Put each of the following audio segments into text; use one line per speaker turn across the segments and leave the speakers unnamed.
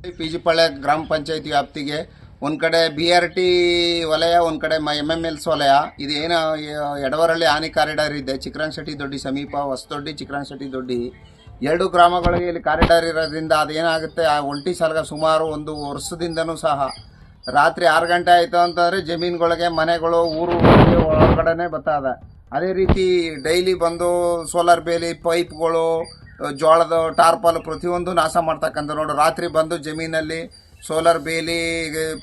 ಪಿಜಿಪಾಳ್ಯ ಗ್ರಾಮ ಪಂಚಾಯತಿ ವ್ಯಾಪ್ತಿಗೆ ಒಂದು ಕಡೆ BRT ವಲಯ, ಒಂದು ಕಡೆ MMLS ವಲಯ. ಇದು ಏನು ಎಡವರಳ್ಳಿ ಆನೆ ಕಾರಿಡಾರ್ ಇದೆ. ಚಿಕ್ರಂಶೆಟ್ಟಿ ದೊಡ್ಡಿ ಸಮೀಪ ಹೊಸದೊಡ್ಡಿ ಚಿಕ್ರಂಶೆಟ್ಟಿ ದೊಡ್ಡಿ ಎರಡು ಗ್ರಾಮಗಳಿಗೆ ಇಲ್ಲಿ ಕಾರಿಡಾರ್ ಇರೋದ್ರಿಂದ ಅದೇನಾಗುತ್ತೆ, ಆ ಒಂಟಿ ಸಲಗ ಸುಮಾರು ಒಂದು ವರ್ಷದಿಂದನೂ ಸಹ ರಾತ್ರಿ 6 ಗಂಟೆ ಆಯಿತು ಅಂತಂದರೆ ಜಮೀನುಗಳಿಗೆ ಮನೆಗಳು ಊರು ಒಳಗಡೆ ಬರ್ತದೆ. ಅದೇ ರೀತಿ ಡೈಲಿ ಬಂದು ಸೋಲಾರ್ ಬೇಲಿ ಪೈಪ್ಗಳು ಜೋಳದ ಟಾರ್ಪಲ್ ಪ್ರತಿಯೊಂದು ನಾಶ ಮಾಡ್ತಕ್ಕಂಥ ನೋಡು. ರಾತ್ರಿ ಬಂದು ಜಮೀನಲ್ಲಿ ಸೋಲಾರ್ ಬೇಲಿ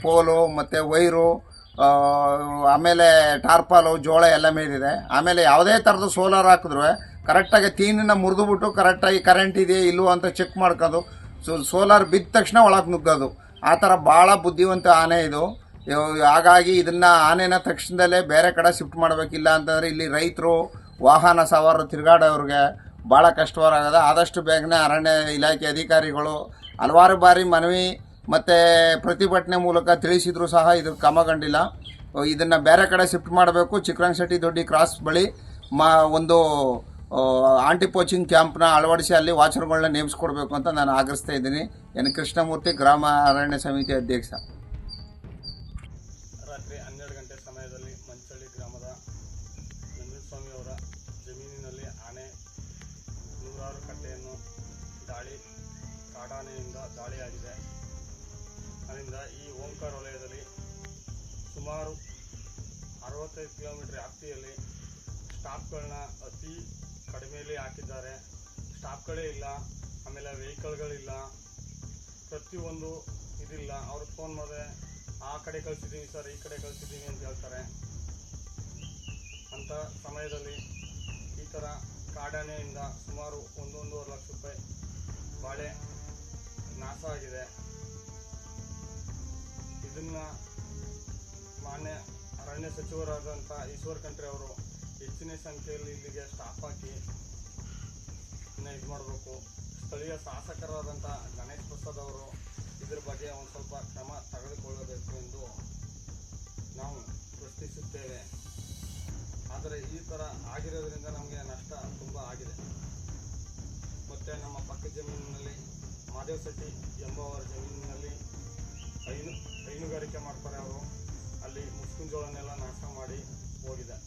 ಪೋಲು ಮತ್ತು ವೈರು, ಆಮೇಲೆ ಟಾರ್ಪಲು ಜೋಳ ಎಲ್ಲ ಮೇಲಿದೆ. ಆಮೇಲೆ ಯಾವುದೇ ಥರದ ಸೋಲಾರ್ ಹಾಕಿದ್ರು ಕರೆಕ್ಟಾಗಿ ತೀನನ್ನ ಮುರಿದುಬಿಟ್ಟು ಕರೆಕ್ಟಾಗಿ ಕರೆಂಟ್ ಇದೆಯಾ ಇಲ್ಲವೋ ಅಂತ ಚೆಕ್ ಮಾಡ್ಕೋದು. ಸೋಲಾರ್ ಬಿದ್ದ ತಕ್ಷಣ ಒಳಗೆ ನುಗ್ಗೋದು. ಆ ಥರ ಭಾಳ ಬುದ್ಧಿವಂತ ಆನೆ ಇದು. ಹಾಗಾಗಿ ಇದನ್ನು ಆನೆನ ತಕ್ಷಣದಲ್ಲೇ ಬೇರೆ ಕಡೆ ಶಿಫ್ಟ್ ಮಾಡಬೇಕಿಲ್ಲ ಅಂತಂದರೆ ಇಲ್ಲಿ ರೈತರು ವಾಹನ ಸವಾರರು ತಿರುಗಾಡೋರಿಗೆ ಭಾಳ ಕಷ್ಟವಾಗದ. ಆದಷ್ಟು ಬೇಗನೆ ಅರಣ್ಯ ಇಲಾಖೆ ಅಧಿಕಾರಿಗಳು ಹಲವಾರು ಬಾರಿ ಮನವಿ ಮತ್ತು ಪ್ರತಿಭಟನೆ ಮೂಲಕ ತಿಳಿಸಿದ್ರು ಸಹ ಇದು ಕ್ರಮಗೊಂಡಿಲ್ಲ. ಇದನ್ನು ಬೇರೆ ಕಡೆ ಶಿಫ್ಟ್ ಮಾಡಬೇಕು. ಚಿಕ್ರಂಶೆಟ್ಟಿ ದೊಡ್ಡಿ ಕ್ರಾಸ್ ಬಳಿ ಒಂದು ಆಂಟಿ ಪೋಚಿಂಗ್ ಕ್ಯಾಂಪ್ನ ಅಳವಡಿಸಿ ಅಲ್ಲಿ ವಾಚರ್ಗಳನ್ನ ನೇಮಿಸ್ಕೊಡ್ಬೇಕು ಅಂತ ನಾನು ಆಗ್ರಹಿಸ್ತಾ ಇದ್ದೀನಿ. ಎನ್ ಕೃಷ್ಣಮೂರ್ತಿ, ಗ್ರಾಮ ಅರಣ್ಯ ಸಮಿತಿ ಅಧ್ಯಕ್ಷ.
ರಾತ್ರಿ 12 ಗಂಟೆ ಸಮಯದಲ್ಲಿ ಮಂಚಳ್ಳಿ ಗ್ರಾಮದ ನಂಜುಸ್ವಾಮಿಯವರ ಜಮೀನಿನಲ್ಲಿ ಆನೆ ನೂರಾರು ಕಟ್ಟೆಯನ್ನು ಕಾಡಾನೆಯಿಂದ ದಾಳಿಯಾಗಿದೆ. ಅದರಿಂದ ಈ ಓಂಕಾರ ವಲಯದಲ್ಲಿ ಸುಮಾರು 65 ಕಿಲೋಮೀಟರ್ ವ್ಯಾಪ್ತಿಯಲ್ಲಿ ಸ್ಟಾಪ್ಗಳನ್ನ ಅತಿ ಕಡಿಮೆಯಲ್ಲಿ ಹಾಕಿದ್ದಾರೆ. ಸ್ಟಾಪ್ಗಳೇ ಇಲ್ಲ, ಆಮೇಲೆ ವೆಹಿಕಲ್ಗಳಿಲ್ಲ, ಪ್ರತಿಯೊಂದು ಇದಿಲ್ಲ. ಅವ್ರಿಗೆ ಫೋನ್ ಮಾಡಿದ್ರೆ ಆ ಕಡೆ ಕಳಿಸಿದ್ದೀವಿ ಸರ್, ಈ ಕಡೆ ಕಳಿಸಿದ್ದೀವಿ ಅಂತ ಹೇಳ್ತಾರೆ. ಅಂಥ ಸಮಯದಲ್ಲಿ ಈ ಥರ ಕಾಡಾನೆಯಿಂದ ಸುಮಾರು 1-1.5 ಲಕ್ಷ ರೂಪಾಯಿ ಬಾಳೆ ನಾಶ ಆಗಿದೆ. ಇದನ್ನು ಮಾನ್ಯ ಅರಣ್ಯ ಸಚಿವರಾದಂಥ ಈಶ್ವರ್ ಖಂಡ್ರೆ ಅವರು ಹೆಚ್ಚಿನ ಸಂಖ್ಯೆಯಲ್ಲಿ ಇಲ್ಲಿಗೆ ಸ್ಟಾಫ್ ಹಾಕಿ ಇದು ಮಾಡಬೇಕು. ಸ್ಥಳೀಯ ಶಾಸಕರಾದಂಥ ಗಣೇಶ್ ಪ್ರಸಾದ್ ಅವರು ಇದ್ರ ಬಗ್ಗೆ ಒಂದು ಸ್ವಲ್ಪ ಕ್ರಮ ತೆಗೆದುಕೊಳ್ಳಬೇಕು ಎಂದು ನಾವು ಪ್ರಶ್ನಿಸುತ್ತೇವೆ. ಆದರೆ ಈ ಥರ ಆಗಿರೋದ್ರಿಂದ ನಮಗೆ ನಷ್ಟ ತುಂಬ ಆಗಿದೆ. ಮತ್ತು ನಮ್ಮ ಪಕ್ಕದ ಜಮೀನಿನಲ್ಲಿ ಮಾದೇವ್ ಶೆಟ್ಟಿ ಎಂಬುವರ ಜಮೀನಿನಲ್ಲಿ ಹೈನುಗಾರಿಕೆ ಮಾಡ್ತಾರೆ ಅವರು. ಅಲ್ಲಿ ಮುಸ್ಕಿನ ಜೋಳನೆಲ್ಲ ನಾಶ ಮಾಡಿ ಹೋಗಿದೆ.